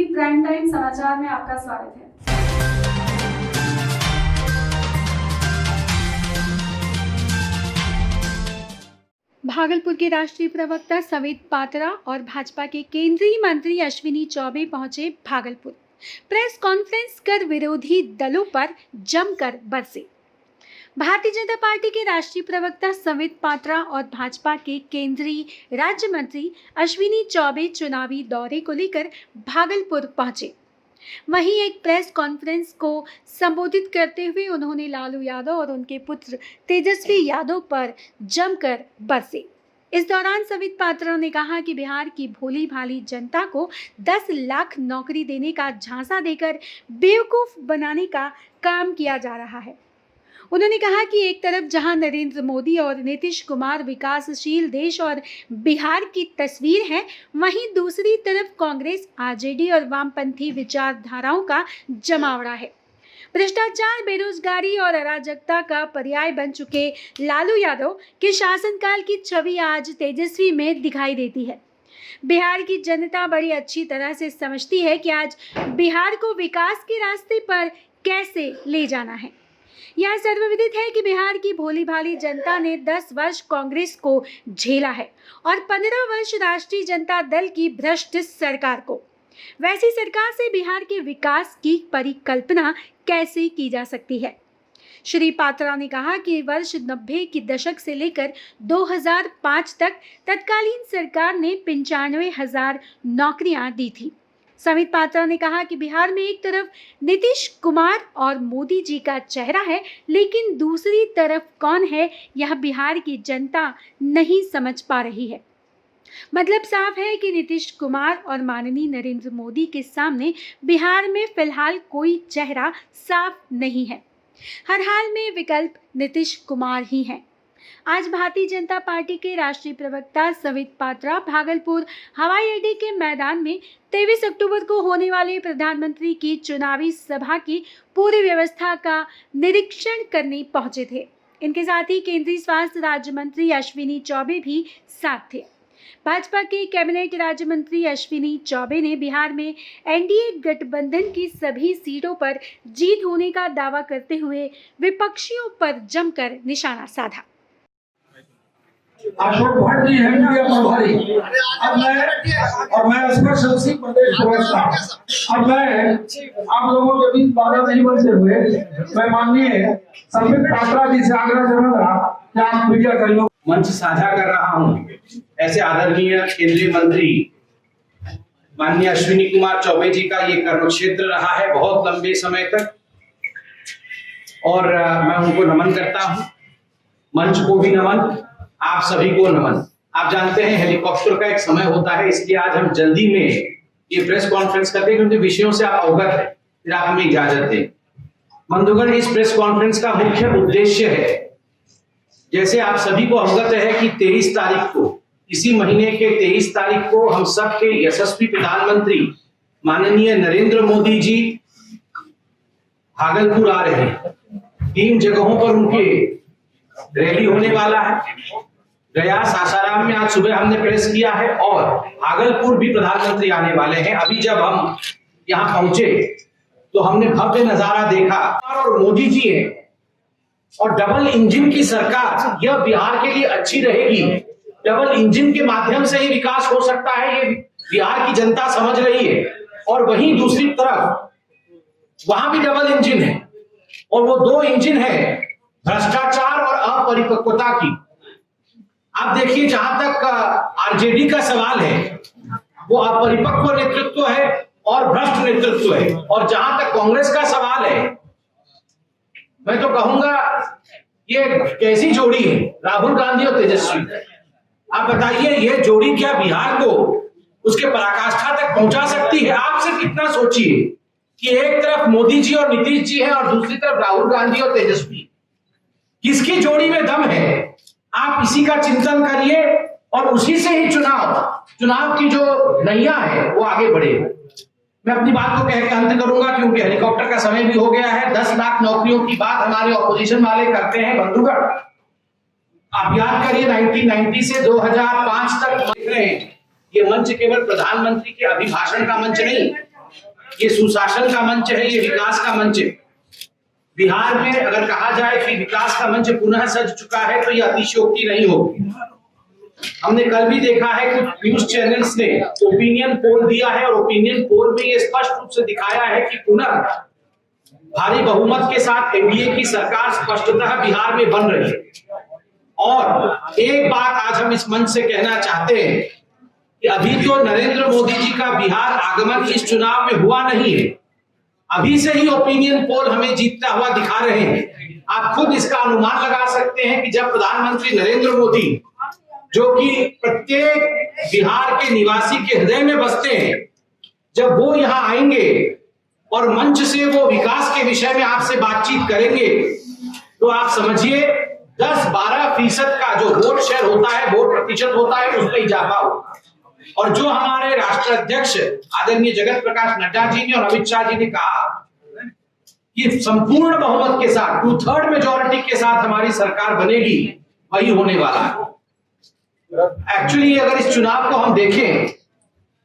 TV prime time समाचार में आपका स्वागत है। भागलपुर के राष्ट्रीय प्रवक्ता संबित पात्रा और भाजपा के केंद्रीय मंत्री अश्विनी चौबे पहुंचे भागलपुर। प्रेस कॉन्फ्रेंस कर विरोधी दलों पर जमकर बरसे। भारतीय जनता पार्टी के राष्ट्रीय प्रवक्ता संबित पात्रा और भाजपा के केंद्रीय राज्य मंत्री अश्विनी चौबे चुनावी दौरे को लेकर भागलपुर पहुंचे। वहीं एक प्रेस कॉन्फ्रेंस को संबोधित करते हुए उन्होंने लालू यादव और उनके पुत्र तेजस्वी यादव पर जमकर बरसे। इस दौरान संबित पात्रा ने कहा कि बिहार की भोली भाली जनता को 10 लाख नौकरी देने का झांसा देकर बेवकूफ बनाने का काम किया जा रहा है। उन्होंने कहा कि एक तरफ जहां नरेंद्र मोदी और नीतीश कुमार विकासशील देश और बिहार की तस्वीर है, वहीं दूसरी तरफ कांग्रेस, आरजेडी और वामपंथी विचारधाराओं का जमावड़ा है। भ्रष्टाचार, बेरोजगारी और अराजकता का पर्याय बन चुके लालू यादव के शासनकाल की छवि आज तेजस्वी में दिखाई देती है। बिहार की जनता बड़ी अच्छी तरह से समझती है कि आज बिहार को विकास के रास्ते पर कैसे ले जाना है। यह सर्वविदित है कि बिहार की भोली भाली जनता ने 10 वर्ष कांग्रेस को झेला है और 15 वर्ष राष्ट्रीय जनता दल की भ्रष्ट सरकार को। वैसी सरकार से बिहार के विकास की परिकल्पना कैसे की जा सकती है। श्री पात्रा ने कहा कि वर्ष 90 के दशक से लेकर 2005 तक तत्कालीन सरकार ने 95,000 नौकरियां दी थी। संबित पात्रा ने कहा कि बिहार में एक तरफ नीतीश कुमार और मोदी जी का चेहरा है, लेकिन दूसरी तरफ कौन है यह बिहार की जनता नहीं समझ पा रही है। मतलब साफ है कि नीतीश कुमार और माननीय नरेंद्र मोदी के सामने बिहार में फिलहाल कोई चेहरा साफ नहीं है। हर हाल में विकल्प नीतीश कुमार ही हैं। आज भारतीय जनता पार्टी के राष्ट्रीय प्रवक्ता संबित पात्रा भागलपुर हवाई अड्डे के मैदान में 23 अक्टूबर को होने वाले प्रधानमंत्री की चुनावी सभा की पूरी व्यवस्था का निरीक्षण करने पहुंचे थे। इनके साथ ही केंद्रीय स्वास्थ्य राज्य मंत्री अश्विनी चौबे भी साथ थे। भाजपा के कैबिनेट राज्य मंत्री अश्विनी चौबे ने बिहार में एनडीए गठबंधन की सभी सीटों पर जीत होने का दावा करते हुए विपक्षियों पर जमकर निशाना साधा। अशोक भट्ट जी है मीडिया प्रभारी। अब मैं स्पेशल प्रदेश प्रवक्ता। अब मैं आप लोगों के बीच बाधा नहीं बनते हुए मैं माननीय संबित पात्रा जी से आग्रह करूंगा कि आप मीडिया कर्मियों मंच साझा कर रहा हूं। ऐसे आदरणीय केंद्रीय मंत्री माननीय अश्विनी कुमार चौबे जी का ये कर्म क्षेत्र रहा है बहुत लंबे समय तक, और मैं उनको नमन करता हूं। मंच को भी नमन, आप सभी को नमन। आप जानते हैं हेलीकॉप्टर का एक समय होता है, इसलिए आज हम जल्दी में ये प्रेस कॉन्फ्रेंस करते हैं क्योंकि विषयों से आप अवगत हैं। फिर आप हमें इजाजत दें। बंधुगण, इस प्रेस कॉन्फ्रेंस का मुख्य उद्देश्य है, जैसे आप सभी को अवगत है कि 23 तारीख को, इसी महीने के 23 तारीख को हम सब के यशस्वी प्रधानमंत्री माननीय नरेंद्र मोदी जी भागलपुर आ रहे हैं। 3 जगहों पर उनके रैली होने वाला है। गया, सासाराम में आज सुबह हमने प्रेस किया है और भागलपुर भी प्रधानमंत्री आने वाले हैं। अभी जब हम यहाँ पहुंचे तो हमने भव्य नजारा देखा और मोदी जी है और डबल इंजन की सरकार, यह बिहार के लिए अच्छी रहेगी। डबल इंजन के माध्यम से ही विकास हो सकता है, ये बिहार की जनता समझ रही है। और वहीं दूसरी तरफ वहां भी डबल इंजन है और वो 2 इंजन है भ्रष्टाचार और अपरिपक्वता की। आप देखिए, जहां तक आरजेडी का सवाल है वो अपरिपक्व नेतृत्व है और भ्रष्ट नेतृत्व है, और जहां तक कांग्रेस का सवाल है, मैं तो कहूंगा ये कैसी जोड़ी है, राहुल गांधी और तेजस्वी। आप बताइए, ये जोड़ी क्या बिहार को उसके पराकाष्ठा तक पहुंचा सकती है? आप सिर्फ इतना सोचिए कि एक तरफ मोदी जी और नीतीश जी हैं और दूसरी तरफ राहुल गांधी और तेजस्वी। किसकी जोड़ी में दम है? आप इसी का चिंतन करिए और उसी से ही चुनाव की जो नैया है वो आगे बढ़े। मैं अपनी बात को कह के अंत करूंगा क्योंकि हेलीकॉप्टर का समय भी हो गया है। 10 लाख नौकरियों की बात हमारे ऑपोजिशन वाले करते हैं। बंधुगण, आप याद करिए 1990 से 2005 तक देख रहे हैं, ये मंच केवल प्रधानमंत्री के अभिभाषण का मंच नहीं, ये सुशासन का मंच है, ये विकास का मंच है। बिहार में अगर कहा जाए कि विकास का मंच पुनः सज चुका है तो यह अतिशयोक्ति नहीं होगी। हमने कल भी देखा है कुछ न्यूज चैनल्स ने ओपिनियन पोल दिया है और ओपिनियन पोल में ये स्पष्ट रूप से दिखाया है कि पुनः भारी बहुमत के साथ एनडीए की सरकार स्पष्टतः बिहार में बन रही है। और एक बात आज हम इस मंच से कहना चाहते हैं कि अभी तो नरेंद्र मोदी जी का बिहार आगमन इस चुनाव में हुआ नहीं है, अभी से ही ओपिनियन पोल हमें जीतता हुआ दिखा रहे हैं। आप खुद इसका अनुमान लगा सकते हैं कि जब प्रधानमंत्री नरेंद्र मोदी, जो कि प्रत्येक बिहार के निवासी के हृदय में बसते हैं, जब वो यहाँ आएंगे और मंच से वो विकास के विषय में आपसे बातचीत करेंगे, तो आप समझिए 10-12% का जो वोट शेयर होता है, वोट प्रतिशत होता है, उस पर इजाफा होगा। और जो हमारे राष्ट्र अध्यक्ष आदरणीय जगत प्रकाश नड्डा जी ने और अमित शाह जी ने कहा कि संपूर्ण बहुमत के साथ 2/3 मेजॉरिटी के साथ हमारी सरकार बनेगी, वही होने वाला है। एक्चुअली अगर इस चुनाव को हम देखें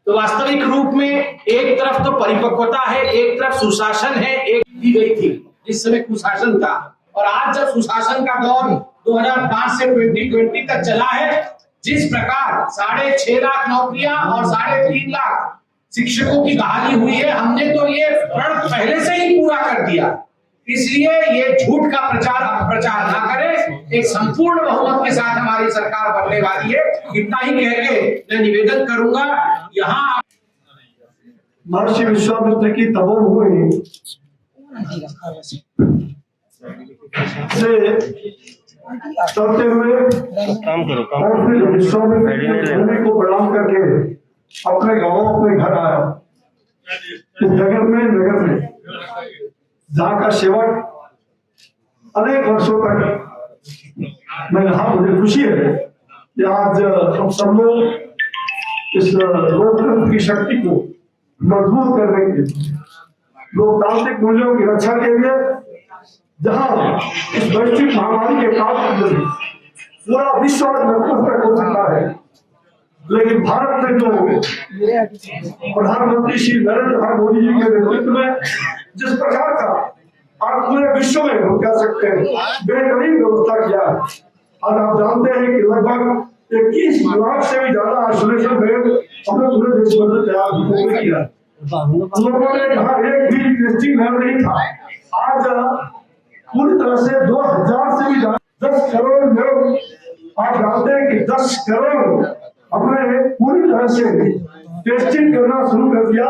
तो वास्तविक रूप में एक तरफ तो परिपक्वता है, एक तरफ सुशासन है, एक दी गई थी जिस समय कुशासन था। और आज जब सुशासन का दौर 2005 से 2020 तक चला है, जिस प्रकार 6.5 लाख नौकरियां और 3.5 लाख शिक्षकों की बहाली हुई है, हमने तो ये प्रण पहले से ही पूरा कर दिया। इसलिए ये झूठ का प्रचार ना करें। एक संपूर्ण बहुमत के साथ हमारी सरकार बनने वाली है। इतना ही कह के मैं निवेदन करूंगा, यहाँ महर्षि विश्वामित्र की तपोभूमि से चलते हुए और फिर विश्वामित्र की भूमि को प्रणाम करके अपने गांव अपने घर आया। इस नगर में जहाँ का सेवक अनेक वर्षों तक मैं रहा, मुझे खुशी है कि आज हम सब लोग इस लोकतंत्र की शक्ति को मजबूत करने के लिए, लोकतांत्रिक मूल्यों की रक्षा के लिए, जहां इस वैश्विक महामारी के काल में पूरा विश्व नतमस्तक हो चुका है, लेकिन भारत में जो प्रधानमंत्री श्री नरेंद्र मोदी जी के नेतृत्व में जिस प्रकार का आज पूरे विश्व में हम कह सकते हैं बेहतरीन व्यवस्था किया है। आज आप जानते हैं कि लगभग 21 लाख से भी ज्यादा आइसोलेशन बेड हमने पूरे देश में तैयार किया। लोगों ने कहा एक भी टेस्टिंग लैब नहीं था, आज पूरी तरह से 2000 से भी ज्यादा 10 करोड़ लोग आप जानते हैं कि 10 करोड़ हमने पूरी तरह से टेस्टिंग करना शुरू कर दिया।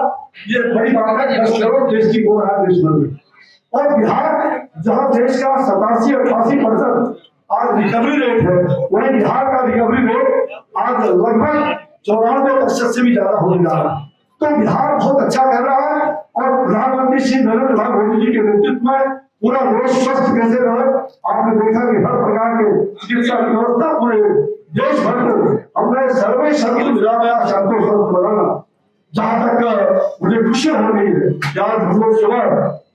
ये बड़ी बात है, 10 करोड़ टेस्टिंग हो रहा है देश भर में। और बिहार जहां देश का 87-88% आज रिकवरी रेट है, वही बिहार का रिकवरी रेट आज लगभग 94% से भी ज्यादा होने जा रहा है। तो बिहार बहुत अच्छा कर रहा है और प्रधानमंत्री श्री नरेंद्र मोदी जी के नेतृत्व में पूरा देश स्वस्थ कैसे रहे। आपने देखा कि हर प्रकार के चिकित्सा व्यवस्था पूरे देश भर में हमने सर्वे शर्त विरामया शांति बनाना। जहां तक मुझे खुशी हो रही है कि आज हम लोग सुबह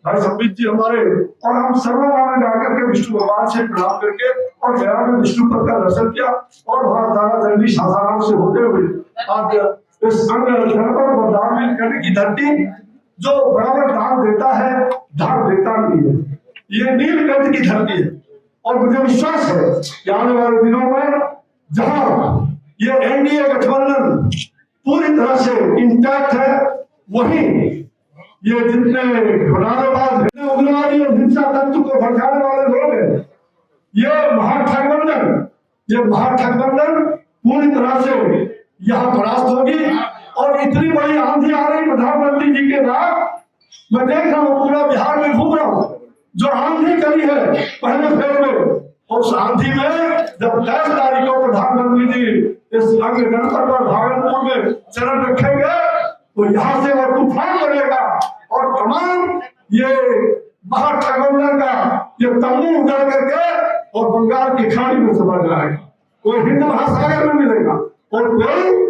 भाई संबित जी हमारे और हम सर्वमान्य जाकर के विष्णु भगवान से प्रणाम करके और गया में विष्णु पद का दर्शन किया और वहां तारा चंडी सासाराम से होते हुए आज इस अंग पर दान करने की धरती जो बराबर दान देता है, दान देता नहीं है, ये नीलकंठ की धरती है। और मुझे विश्वास है कि आने वाले दिनों में जहां ये एनडीए गठबंधन पूरी तरह से इंटैक्ट है, वहीं ये जितने घोटालेबाज उग्रवादी और हिंसा तत्व को भड़काने वाले लोग हैं, ये महागठबंधन पूरी तरह से यहाँ परास्त होगी। और इतनी बड़ी आंधी आ रही प्रधानमंत्री जी के बाद, मैं देख रहा हूँ पूरा बिहार में घूम रहा हूँ, जो आंधी करी है पहले फेज में, उस आंधी में जब 10 तारीख को प्रधानमंत्री जी इस अंग गणपत पर भागलपुर में चरण रखेंगे तो यहाँ से वो तूफान बनेगा और तमाम ये महागठबंधन का ये तंबू उतर करके और बंगाल की खाड़ी में समा जाएगा, कोई हिंद महासागर में मिलेगा और कोई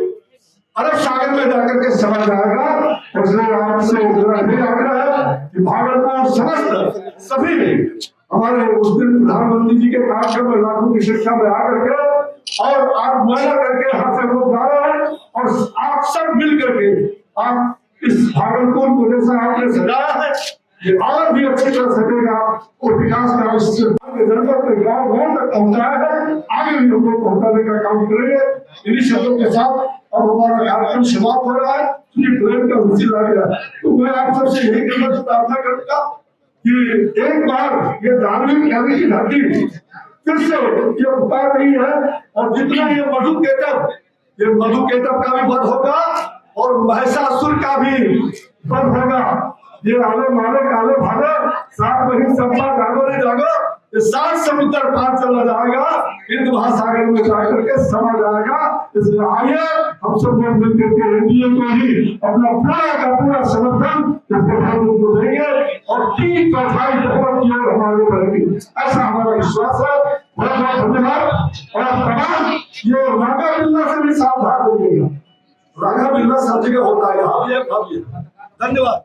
अरब सागर में जाकर के समा जाएगा। इसलिए आपसे आग्रह है कि भागलपुर समस्त सभी हमारे उस दिन प्रधानमंत्री जी के कार्यक्रम में लाखों की संख्या में आकर के और आप मुआयना करके हाथ से लोग जा रहे हैं और आप सब मिल करके आप इस भागलपुर को जैसा आपने सजाया है ये और भी अच्छी कर सकेगा और विकास का जनपद के गाँव गाँव तक पहुँचाया है, आगे भी हम लोग पहुँचाने का काम करेंगे। इन्हीं शब्दों के साथ अब हमारा कार्यक्रम समाप्त हो रहा है, ये ट्रेन का विजिल आ गया, तो मैं आप सबसे यही कहना प्रार्थना करूंगा कि एक बार ये धार्मिक ज्ञानी की धरती फिर से ये पुकार रही है और जितना ये मधु केतव का भी वध होगा और महिषासुर का भी वध होगा। ये आने माने काले भागे 7 महीने सपा जागो रे जागो, ये 7 समुद्र पार चला जाएगा, हिंद महासागर में जाकर के समा जाएगा। इसलिए आइए हम सब लोग मिलकर के एनडीए को ही अपना पूरा का पूरा समर्थन इस प्रधानमंत्री को देंगे और 3/4 बहुमत की ओर हम आगे बढ़ेंगे, ऐसा हमारा विश्वास है। बहुत बहुत धन्यवाद। और तमाम ये रागा बिल्ला से भी सावधान रहिएगा, रागा बिल्ला सब जगह होता है, यहाँ भी है, धन्यवाद।